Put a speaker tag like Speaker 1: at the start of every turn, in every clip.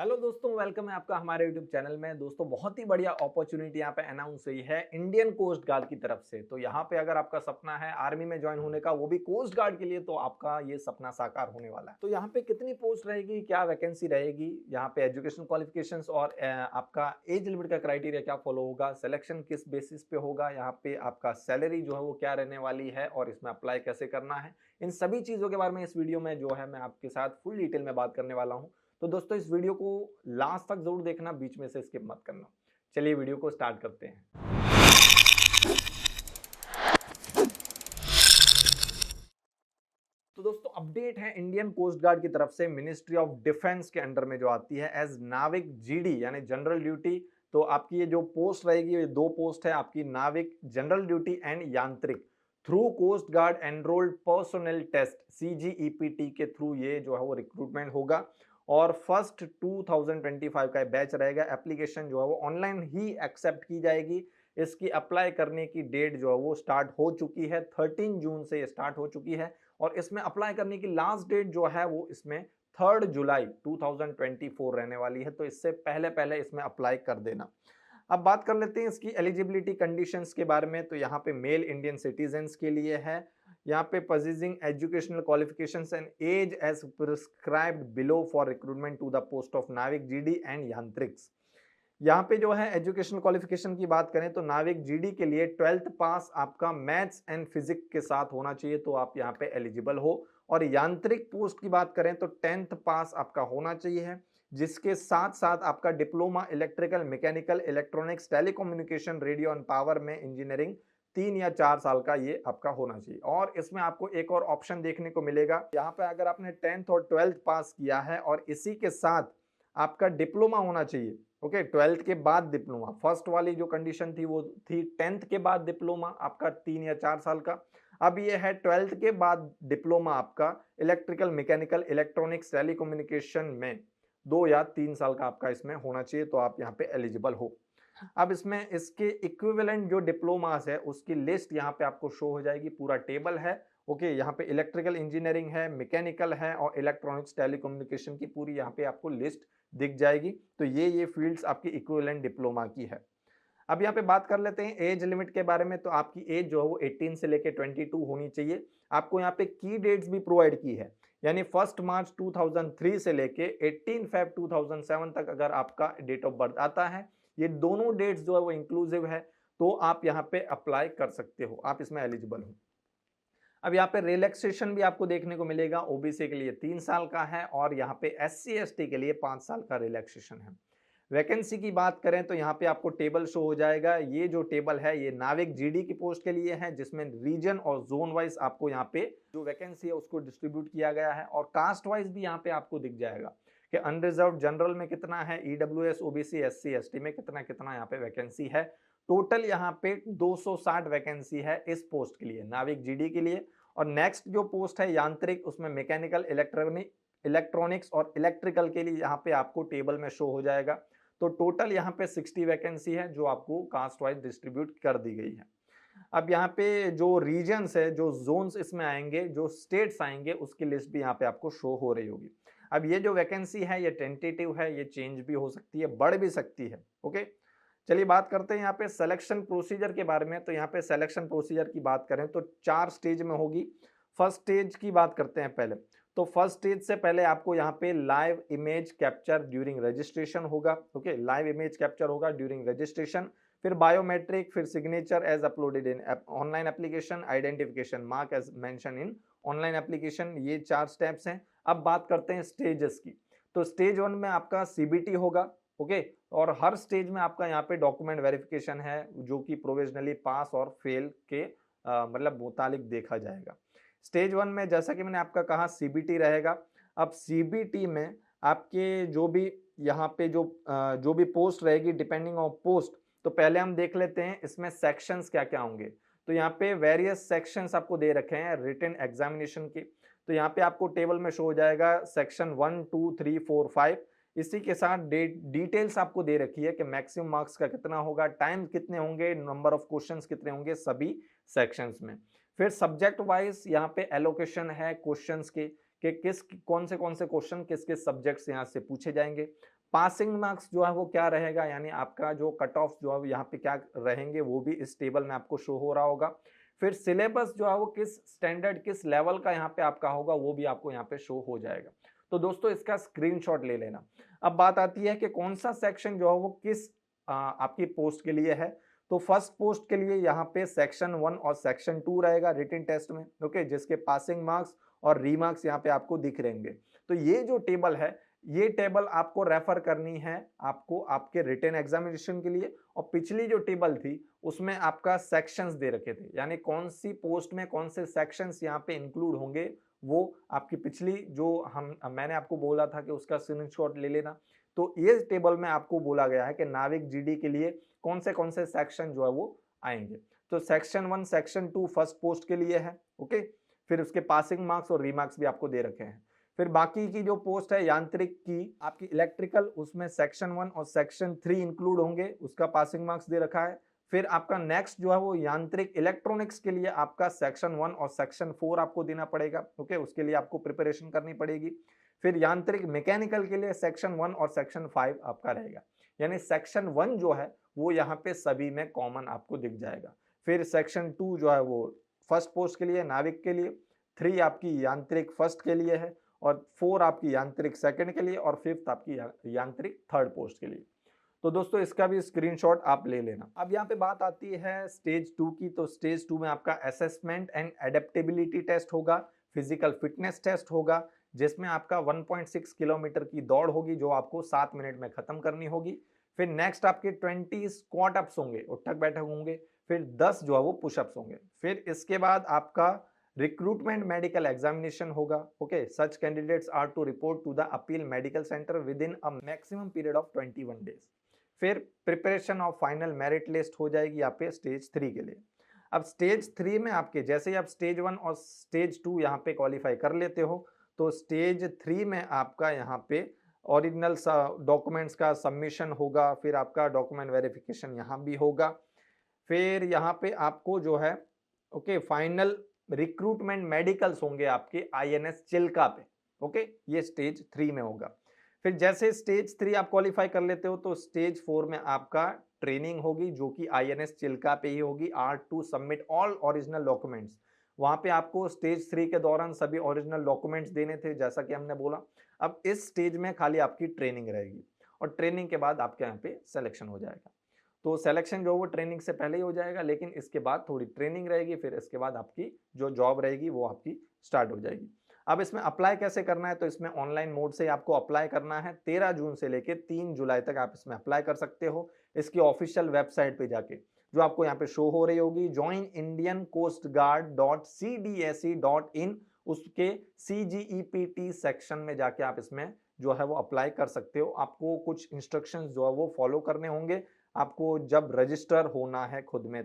Speaker 1: Hello दोस्तों, welcome है आपका हमारे यूट्यूब चैनल में। दोस्तों, बहुत ही बढ़िया अपॉर्चुनिटी यहाँ पे अनाउंस हुई है इंडियन कोस्ट गार्ड की तरफ से। तो यहाँ पे अगर आपका सपना है आर्मी में ज्वाइन होने का, वो भी कोस्ट गार्ड के लिए, तो आपका ये सपना साकार होने वाला है। तो यहाँ पे कितनी पोस्ट रहेगी, क्या वैकेंसी रहेगी, यहाँ पे एजुकेशन क्वालिफिकेशंस और आपका एज लिमिट का क्राइटेरिया क्या फॉलो होगा, सिलेक्शन किस बेसिस पे होगा, यहाँ पे आपका सैलरी जो है वो क्या रहने वाली है और इसमें अप्लाई कैसे करना है, इन सभी चीजों के बारे में इस वीडियो में जो है मैं आपके साथ फुल डिटेल में बात करने वाला हूँ। तो दोस्तों, इस वीडियो को लास्ट तक जरूर देखना, बीच में से स्किप मत करना। चलिए वीडियो को स्टार्ट करते हैं। तो दोस्तों, अपडेट है इंडियन कोस्ट गार्ड की तरफ से मिनिस्ट्री ऑफ डिफेंस के अंडर में जो आती है एज नाविक जीडी यानी जनरल ड्यूटी। तो आपकी ये जो पोस्ट रहेगी, ये दो पोस्ट है आपकी, नाविक जनरल ड्यूटी एंड यांत्रिक। Through coast guard enrolled personnel test CGEPT के थ्रू ये जो है वो रिक्रूटमेंट होगा और फर्स्ट 2025 का बैच रहेगा। एप्लीकेशन जो है वो ऑनलाइन ही एक्सेप्ट की जाएगी। इसकी अप्लाई करने की डेट जो है वो स्टार्ट हो चुकी है, 13 जून से ये स्टार्ट हो चुकी है और इसमें अप्लाई करने की लास्ट डेट जो है वो इसमें 3 जुलाई 2024 रहने वाली है। तो इससे पहले पहले इसमें अप्लाई कर देना। अब बात कर लेते हैं इसकी एलिजिबिलिटी कंडीशंस के बारे में। तो यहाँ पे मेल इंडियन सिटीजन्स के लिए है, यहाँ पे possessing educational qualifications and as as prescribed below for recruitment to the post of Navik GD and Yantriks. यहाँ पे जो है एजुकेशनल क्वालिफिकेशन की बात करें तो नाविक जीडी के लिए 12th पास आपका मैथ्स एंड फिजिक्स के साथ होना चाहिए, तो आप यहाँ पे एलिजिबल हो। और यांत्रिक पोस्ट की बात करें तो 10th पास आपका होना चाहिए, जिसके साथ साथ आपका diploma electrical mechanical electronics telecommunication radio and power में इंजीनियरिंग 3 या 4 साल का ये आपका होना चाहिए। और इसमें आपको एक और ऑप्शन देखने को मिलेगा, यहाँ पे अगर आपने 10th और 12th पास किया है और इसी के साथ आपका डिप्लोमा होना चाहिए। ओके, 12th के बाद डिप्लोमा, फर्स्ट वाली जो कंडीशन थी वो थी 10th के बाद डिप्लोमा आपका 3 या 4 साल का। अब ये है 12th के बाद डिप्लोमा आपका इलेक्ट्रिकल मैकेनिकल इलेक्ट्रॉनिक्स टेलीकम्युनिकेशन में 2 या 3 साल का आपका इसमें होना चाहिए, तो आप यहाँ पे एलिजिबल हो। अब इसमें इसके इक्विवेलेंट जो डिप्लोमास है उसकी लिस्ट यहाँ पे आपको शो हो जाएगी, पूरा टेबल है। ओके, यहाँ पे इलेक्ट्रिकल इंजीनियरिंग है, मैकेनिकल है और इलेक्ट्रॉनिक्स टेलीकम्युनिकेशन की पूरी यहाँ पे आपको लिस्ट दिख जाएगी। तो ये फील्ड्स आपकी इक्विवेलेंट डिप्लोमा की है। अब यहाँ पे बात कर लेते हैं एज लिमिट के बारे में। तो आपकी एज जो है वो 18 से लेके 22 होनी चाहिए। आपको यहाँ पे की डेट्स भी प्रोवाइड की है, यानी 1 मार्च 2003 से लेके 18 फेब 2007 तक अगर आपका डेट ऑफ बर्थ आता है, ये दोनों डेट्स जो है वो इंक्लूसिव है, तो आप यहाँ पे अप्लाई कर सकते हो, आप इसमें एलिजिबल हो। अब यहाँ पे रिलैक्सेशन भी आपको देखने को मिलेगा। ओबीसी के लिए 3 साल का है और यहाँ पे एससी एसटी के लिए 5 साल का रिलैक्सेशन है। वैकेंसी की बात करें तो यहाँ पे आपको टेबल शो हो जाएगा। ये जो टेबल है ये नाविक जीडी की पोस्ट के लिए है, जिसमें रीजन और जोन वाइज आपको यहाँ पे जो वैकेंसी है उसको डिस्ट्रीब्यूट किया गया है और कास्ट वाइज भी यहाँ पे आपको दिख जाएगा कि अनरिजर्व जनरल में कितना है, ईडब्ल्यूएस ओबीसी एससी एसटी में कितना कितना यहाँ पे वैकेंसी है। टोटल यहाँ पे 260 वैकेंसी है इस पोस्ट के लिए, नाविक जीडी के लिए। और नेक्स्ट जो पोस्ट है यांत्रिक, उसमें मैकेनिकल इलेक्ट्रॉनिक्स और इलेक्ट्रिकल के लिए यहाँ पे आपको टेबल में शो हो जाएगा। तो टोटल यहाँ पे 60 वैकेंसी है जो आपको कास्ट वाइज डिस्ट्रीब्यूट कर दी गई है। अब यहाँ पे जो रीजन्स है, जो जोन्स इसमें आएंगे, जो स्टेट्स आएंगे, उसकी लिस्ट भी यहाँ पे आपको शो हो रही होगी। अब ये जो वैकेंसी है ये टेंटेटिव है, ये चेंज भी हो सकती है, बढ़ भी सकती है। ओके, चलिए बात करते हैं यहाँ पे सिलेक्शन प्रोसीजर के बारे में। तो यहाँ पे सिलेक्शन प्रोसीजर की बात करें तो 4 स्टेज में होगी। फर्स्ट स्टेज की बात करते हैं पहले। तो फर्स्ट स्टेज से पहले आपको यहाँ पे live image capture during registration होगा। ओके, लाइव इमेज कैप्चर होगा ड्यूरिंग रजिस्ट्रेशन, फिर बायोमेट्रिक, फिर signature as uploaded in online application, identification mark as mention in online application. ये 4 स्टेप्स हैं। अब बात करते हैं स्टेजेस की। तो स्टेज 1 में आपका सीबीटी होगा। ओके, और हर स्टेज में आपका यहाँ पे डॉक्यूमेंट वेरिफिकेशन है, जो कि प्रोविजनली पास और फेल के मतलब मुतालिक देखा जाएगा। स्टेज 1 में जैसा कि मैंने आपका कहा सीबीटी रहेगा। अब सीबीटी में आपके जो भी यहाँ पे जो भी पोस्ट रहेगी डिपेंडिंग ऑन पोस्ट, तो पहले हम देख लेते हैं इसमें सेक्शंस क्या क्या होंगे। तो यहाँ पे वेरियस सेक्शंस आपको दे रखे हैं रिटन एग्जामिनेशन के। तो यहाँ पे आपको टेबल में शो हो जाएगा सेक्शन 1 2 3 4 5। इसी के साथ डिटेल्स आपको दे रखी है कि मैक्सिमम मार्क्स का कितना होगा, टाइम कितने होंगे, नंबर ऑफ क्वेश्चंस कितने होंगे सभी सेक्शंस में। फिर सब्जेक्ट वाइज यहाँ पे एलोकेशन है क्वेश्चंस के कि कौन से क्वेश्चन किस किस सब्जेक्ट से यहाँ से पूछे जाएंगे। पासिंग मार्क्स जो है वो क्या रहेगा, यानी आपका जो कट ऑफ जो है यहाँ पे क्या रहेंगे वो भी इस टेबल में आपको शो हो रहा होगा। फिर सिलेबस जो है वो किस स्टैंडर्ड किस लेवल का यहाँ पे आपका होगा वो भी आपको यहाँ पे शो हो जाएगा। तो दोस्तों इसका स्क्रीनशॉट ले लेना। अब बात आती है कि कौन सा सेक्शन जो है वो किस आपकी पोस्ट के लिए है। तो फर्स्ट पोस्ट के लिए यहाँ पे सेक्शन 1 और सेक्शन 2 रहेगा रिटन टेस्ट में, ओके, जिसके पासिंग मार्क्स और रीमार्क्स यहाँ पे आपको दिख रहेंगे। तो ये जो टेबल है, ये टेबल आपको रेफर करनी है आपको आपके रिटन एग्जामिनेशन के लिए। और पिछली जो टेबल थी उसमें आपका सेक्शंस दे रखे थे, यानी कौन सी पोस्ट में कौन से सेक्शंस यहाँ पे इंक्लूड होंगे, वो आपकी पिछली जो मैंने आपको बोला था कि उसका स्क्रीनशॉट ले लेना। तो ये टेबल में आपको बोला गया है कि नाविक जीडी के लिए कौन से सेक्शन जो है वो आएंगे। तो सेक्शन 1 सेक्शन 2 फर्स्ट पोस्ट के लिए है, ओके। फिर उसके पासिंग मार्क्स और रीमार्क्स भी आपको दे रखे हैं। फिर बाकी की जो पोस्ट है यांत्रिक की आपकी इलेक्ट्रिकल, उसमें सेक्शन 1 और सेक्शन 3 इंक्लूड होंगे, उसका पासिंग मार्क्स दे रखा है। फिर आपका नेक्स्ट जो है वो यांत्रिक इलेक्ट्रॉनिक्स के लिए आपका सेक्शन 1 और सेक्शन 4 आपको देना पड़ेगा, ओके, उसके लिए आपको प्रिपरेशन करनी पड़ेगी। फिर यांत्रिक मैकेनिकल के लिए सेक्शन 1 और सेक्शन 5 आपका रहेगा, यानी सेक्शन 1 जो है वो यहाँ पे सभी में कॉमन आपको दिख जाएगा। फिर सेक्शन 2 जो है वो फर्स्ट पोस्ट के लिए नाविक के लिए, 3 आपकी यांत्रिक फर्स्ट के लिए है, और 4 आपकी यांत्रिक सेकंड के लिए, और 5th आपकी यांत्रिक थर्ड पोस्ट के लिए। तो दोस्तों इसका भी स्क्रीनशॉट आप ले लेना। अब यहाँ पे बात आती है स्टेज 2 की। तो स्टेज 2 में आपका असेसमेंट एंड एडेप्टेबिलिटी टेस्ट होगा, फिजिकल फिटनेस टेस्ट होगा, जिसमें आपका 1.6 किलोमीटर की दौड़ होगी जो आपको 7 मिनट में खत्म करनी होगी। फिर नेक्स्ट आपके 20 स्क्वाट अप्स होंगे, उठक बैठक होंगे। फिर 10 जो है वो पुशअप्स होंगे। फिर इसके बाद आपका रिक्रूटमेंट मेडिकल एग्जामिनेशन होगा, okay. Such candidates are to report to the appeal medical centre within a maximum period of 21 days. फिर preparation of final merit list हो जाएगी यहाँ पे स्टेज 3 के लिए। अब स्टेज 3 में आपके जैसे ही आप स्टेज 1 और स्टेज 2 यहाँ पे क्वालिफाई कर लेते हो, तो स्टेज 3 में आपका यहाँ पे ओरिजिनल डॉक्यूमेंट्स का सबमिशन होगा। फिर आपका डॉक्यूमेंट वेरिफिकेशन यहाँ भी होगा। फिर यहाँ पे आपको जो है, ओके, फाइनल रिक्रूटमेंट मेडिकल्स होंगे आपके INS चिल्का पे, ओके, ये स्टेज 3 में होगा। फिर जैसे स्टेज 3 आप क्वालिफाई कर लेते हो तो स्टेज 4 में आपका ट्रेनिंग होगी जो कि INS चिल्का पे ही होगी। Are to submit all original documents. वहां पे आपको स्टेज 3 के दौरान सभी ओरिजिनल डॉक्यूमेंट्स देने थे जैसा कि हमने बोला। अब इस स्टेज में खाली आपकी ट्रेनिंग रहेगी, और ट्रेनिंग के बाद आपके यहाँ पे सिलेक्शन हो जाएगा। तो सिलेक्शन जो वो ट्रेनिंग से पहले ही हो जाएगा, लेकिन इसके बाद थोड़ी ट्रेनिंग रहेगी, फिर इसके बाद आपकी जो जॉब रहेगी वो आपकी स्टार्ट हो जाएगी। अब इसमें अप्लाई कैसे करना है, तो इसमें ऑनलाइन मोड से आपको अप्लाई करना है। 13 जून से लेकर 3 जुलाई तक आप इसमें अप्लाई कर सकते हो, इसकी ऑफिशियल वेबसाइट पे जाके, जो आपको यहाँ पे शो हो रही होगी, joinindiancoastguard.cdse.in, उसके CGEPT सेक्शन में जाके आप इसमें जो है वो अप्लाई कर सकते हो। आपको कुछ इंस्ट्रक्शंस जो है वो फॉलो करने होंगे आपको जब रजिस्टर होना है खुद में।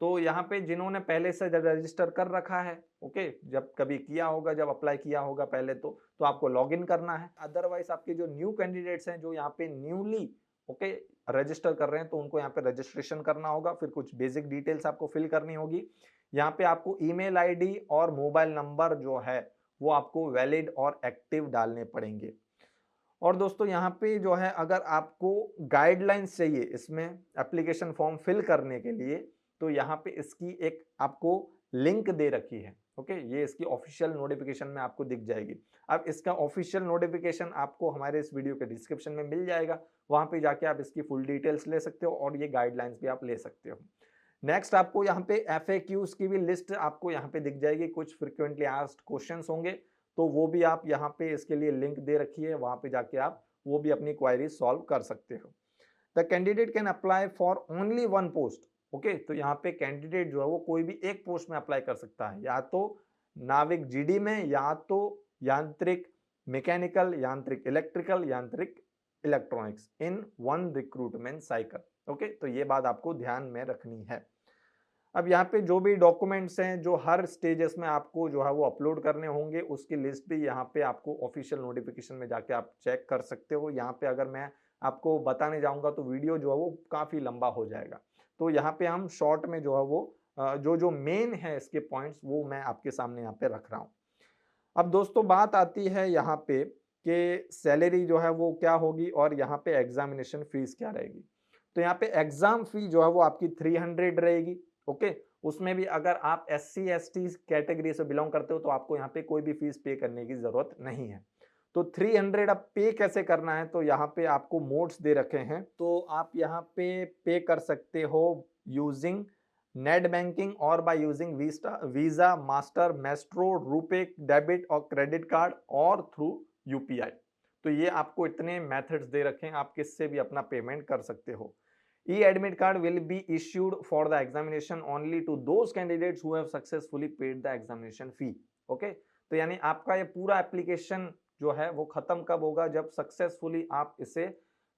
Speaker 1: तो यहाँ पे जिन्होंने पहले से रजिस्टर कर रखा है, ओके, जब कभी किया होगा, जब अप्लाई किया होगा पहले, तो आपको लॉगिन करना है। अदरवाइज आपके जो न्यू कैंडिडेट्स हैं जो यहाँ पे न्यूली, ओके, रजिस्टर कर रहे हैं, तो उनको यहाँ पे रजिस्ट्रेशन करना होगा। फिर कुछ बेसिक डिटेल्स आपको फिल करनी होगी। यहाँ पे आपको ईमेल आईडी और मोबाइल नंबर जो है वो आपको वैलिड और एक्टिव डालने पड़ेंगे। और दोस्तों यहाँ पे जो है, अगर आपको गाइडलाइंस चाहिए इसमें एप्लीकेशन फॉर्म फिल करने के लिए, तो यहाँ पे इसकी एक आपको लिंक दे रखी है, ओके, ये इसकी ऑफिशियल नोटिफिकेशन में आपको दिख जाएगी। अब इसका ऑफिशियल नोटिफिकेशन आपको हमारे इस वीडियो के डिस्क्रिप्शन में मिल जाएगा, वहां पे जाके आप इसकी फुल डिटेल्स ले सकते हो और ये गाइडलाइंस भी आप ले सकते हो। नेक्स्ट आपको यहाँ पे FAQs की भी लिस्ट आपको यहाँ पे दिख जाएगी, कुछ फ्रिक्वेंटली आस्क्ड क्वेश्चंस होंगे, तो वो भी आप यहाँ पे इसके लिए लिंक दे रखी है, वहां पे जाके आप वो भी अपनी क्वायरी सॉल्व कर सकते हो। The candidate can apply for only 1 post, okay. तो यहाँ पे कैंडिडेट जो है वो कोई भी एक पोस्ट में अप्लाई कर सकता है, या तो नाविक GD में, या तो यांत्रिक मैकेनिकल, यांत्रिक इलेक्ट्रिकल, यांत्रिक इलेक्ट्रॉनिक्स इन 1 रिक्रूटमेंट साइकिल, ओके। तो ये बात आपको ध्यान में रखनी है। अब यहाँ पे जो भी डॉक्यूमेंट्स हैं जो हर स्टेजेस में आपको जो है वो अपलोड करने होंगे, उसकी लिस्ट भी यहाँ पे आपको ऑफिशियल नोटिफिकेशन में जाके आप चेक कर सकते हो। यहाँ पे अगर मैं आपको बताने जाऊंगा तो वीडियो जो है वो काफी लंबा हो जाएगा, तो यहाँ पे हम शॉर्ट में जो है वो जो मेन है इसके पॉइंट्स वो मैं आपके सामने यहाँ पे रख रहा हूँ। अब दोस्तों बात आती है यहाँ पे कि सैलरी जो है वो क्या होगी और यहाँ पे एग्जामिनेशन फीस क्या रहेगी। तो यहाँ पे एग्जाम फी जो है वो आपकी 300 रहेगी। ओके, उसमें भी अगर आप SC ST कैटेगरी से बिलोंग करते हो तो आपको यहाँ पे कोई भी फीस पे करने की जरूरत नहीं है। तो 300 अब पे कैसे करना है, तो यहाँ पे आपको मोड्स दे रखे हैं। तो आप यहाँ पे कर सकते हो यूजिंग नेट बैंकिंग और by using visa, master, maestro, RuPay, debit और क्रेडिट कार्ड और थ्रू UPI। तो ये आपको इतने मेथड्स दे रखे हैं, आप किससे भी अपना पेमेंट कर सकते हो। E-admit card will be issued for the examination only to those candidates who have successfully paid the examination fee। Okay, तो यानी आपका ये पूरा एप्लीकेशन जो है वो खत्म कब होगा, जब सक्सेसफुली आप इसे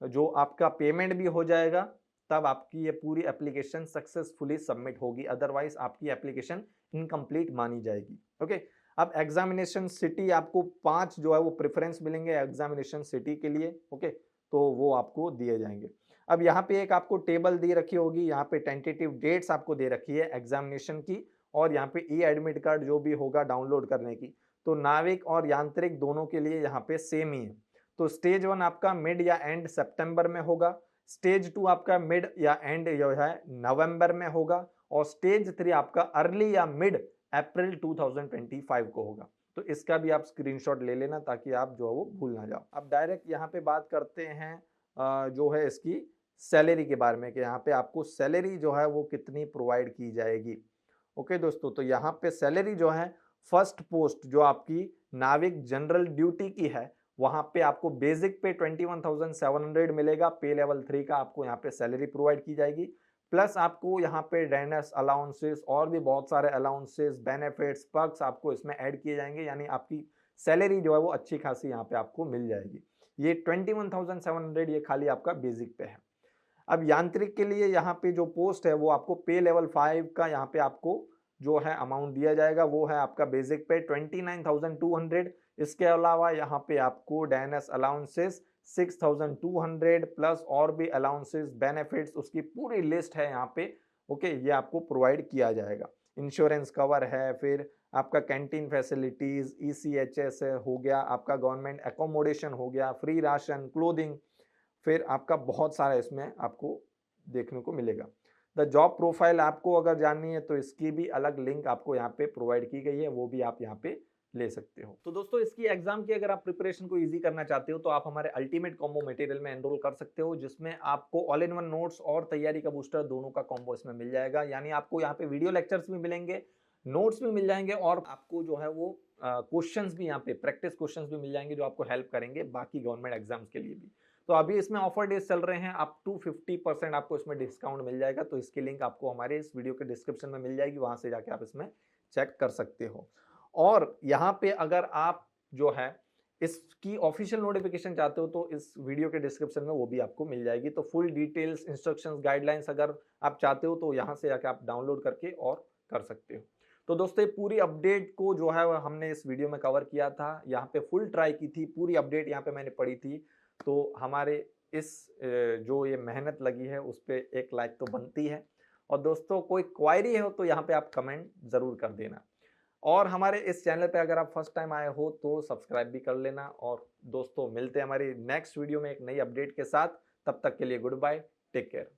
Speaker 1: जो आपका पेमेंट भी हो जाएगा तब आपकी ये पूरी एप्लीकेशन सक्सेसफुली सबमिट होगी, अदरवाइज आपकी एप्लीकेशन इनकम्प्लीट मानी जाएगी। ओके, अब एग्जामिनेशन सिटी आपको 5 जो है वो प्रेफरेंस मिलेंगे एग्जामिनेशन सिटी के लिए। ओके, तो वो आपको दिए जाएंगे। अब यहाँ पे एक आपको टेबल दी रखी होगी, यहाँ पे टेंटेटिव डेट्स आपको दे रखी है एग्जामिनेशन की, और यहाँ पे E-एडमिट कार्ड जो भी होगा डाउनलोड करने की। तो नाविक और यांत्रिक दोनों के लिए यहाँ पे सेम ही है। तो स्टेज 1 आपका मिड या एंड सितंबर में होगा, स्टेज 2 आपका मिड या एंड जो है नवंबर में होगा, और स्टेज 3 आपका अर्ली या मिड अप्रैल 2025 को होगा। तो इसका भी आप स्क्रीनशॉट ले लेना ताकि आप जो है वो भूल ना जाओ। अब डायरेक्ट यहाँ पे बात करते हैं जो है इसकी सैलरी के बारे में कि यहाँ पे आपको सैलरी जो है वो कितनी प्रोवाइड की जाएगी। ओके दोस्तों, तो यहाँ पे सैलरी जो है फर्स्ट पोस्ट जो आपकी नाविक जनरल ड्यूटी की है वहां पे आपको बेसिक पे 21,700 मिलेगा। पे लेवल 3 का आपको यहाँ पे सैलरी प्रोवाइड की जाएगी, प्लस आपको यहाँ पे डेनस अलाउंसेस और भी बहुत सारे अलाउंसेस, बेनिफिट्स, पर्क्स आपको इसमें ऐड किए जाएंगे, यानी आपकी सैलरी जो है वो अच्छी खासी यहाँ पे आपको मिल जाएगी। ये 21,700 ये खाली आपका बेसिक पे है। अब यांत्रिक के लिए यहाँ पे जो पोस्ट है वो आपको पे लेवल 5 का यहाँ पे आपको जो है अमाउंट दिया जाएगा, वो है आपका बेसिक पे 29,200। इसके अलावा यहाँ पे आपको डैनस अलाउंसेस 6,200 प्लस और भी अलाउंसेस, बेनिफिट्स, उसकी पूरी लिस्ट है यहाँ पे। ओके, ये आपको प्रोवाइड किया जाएगा। इंश्योरेंस कवर है, फिर आपका कैंटीन फैसिलिटीज, ECHS हो गया, आपका गवर्नमेंट एकोमोडेशन हो गया, फ्री राशन, क्लोथिंग, फिर आपका बहुत सारा इसमें आपको देखने को मिलेगा। द जॉब प्रोफाइल आपको अगर जाननी है तो इसकी भी अलग लिंक आपको यहाँ पे प्रोवाइड की गई है, वो भी आप यहाँ पे ले सकते हो। तो दोस्तों, इसकी एग्जाम की अगर आप प्रिपरेशन को इजी करना चाहते हो तो आप हमारे अल्टीमेट कॉम्बो मटेरियल में एनरोल कर सकते हो, जिसमें आपको ऑल इन वन नोट्स और तैयारी का बूस्टर दोनों का कॉम्बो इसमें मिल जाएगा। यानी आपको यहाँ पे वीडियो लेक्चर्स भी मिलेंगे, नोट्स भी मिल जाएंगे, और आपको जो है वो क्वेश्चंस भी यहाँ पे प्रैक्टिस क्वेश्चंस भी मिल जाएंगे जो आपको हेल्प करेंगे बाकी गवर्नमेंट एग्जाम्स के लिए भी। तो अभी इसमें ऑफर डेज चल रहे हैं, अप टू 50% आपको इसमें डिस्काउंट मिल जाएगा। तो इसकी लिंक आपको हमारे इस वीडियो के डिस्क्रिप्शन में मिल जाएगी, वहां से जाके आप इसमें चेक कर सकते हो। और यहाँ पे अगर आप जो है इसकी ऑफिशियल नोटिफिकेशन चाहते हो तो इस वीडियो के डिस्क्रिप्शन में वो भी आपको मिल जाएगी। तो फुल डिटेल्स, इंस्ट्रक्शंस, गाइडलाइंस अगर आप चाहते हो तो यहाँ से जाके आप डाउनलोड करके और कर सकते हो। तो दोस्तों, पूरी अपडेट को जो है हमने इस वीडियो में कवर किया था, यहाँ पे फुल ट्राई की थी, पूरी अपडेट यहाँ पे मैंने पढ़ी थी। तो हमारे इस जो ये मेहनत लगी है उस पर एक लाइक तो बनती है। और दोस्तों, कोई क्वायरी हो तो यहाँ पे आप कमेंट जरूर कर देना, और हमारे इस चैनल पे अगर आप फर्स्ट टाइम आए हो तो सब्सक्राइब भी कर लेना। और दोस्तों, मिलते हैं हमारी नेक्स्ट वीडियो में एक नई अपडेट के साथ। तब तक के लिए गुड बाय, टेक केयर।